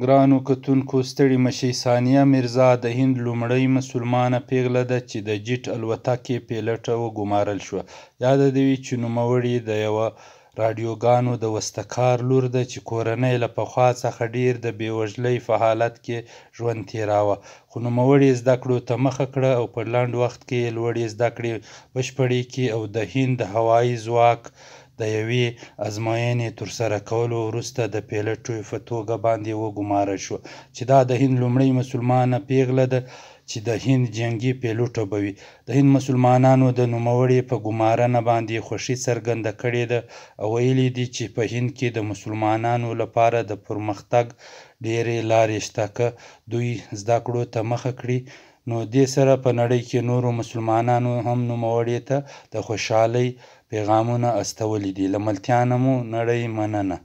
ګرانو کتونکو ستړي مشئ. ثانیه میرزا د هند لومړۍ مسلمانه پیغله ده چې د جیټ الوتکې پیلوټه وګمارل شوه. یاده دې وي چې نوموړې د یوه راډیوګانو د وسته-کار لور ده چې کورنۍ له پخوا څخه ډېر د بېوزلۍ په حالت کې ژوند تېراوه، خو نوموړې زده کړو ته مخه کړه او په لنډ وخت کې یې لوړې زده کړې بشپړې کړې او د هند هوایي ځواک د یوې ازموینې ترسره کولو وروسته د پیلوټې په توګه باندې وګمارل شوه چې دا د هند لومړۍ مسلمانه پیغله ده چې د هند جنګي پیلوټه به وي. د هند مسلمانانو د نوموړې په ګمارنه باندې خوښي څرګنده کړې ده او ویلي دي چې په هند کې د مسلمانانو لپاره د پرمختګ ډېرې لارې شته که دوی زده کړو ته مخه کړي. نو دې سره په نړۍ کې نورو مسلمانانو هم نوموړې ته د خوشحالۍ پیغامونه استولي دي. له ملتیا نه مو نړۍ مننه.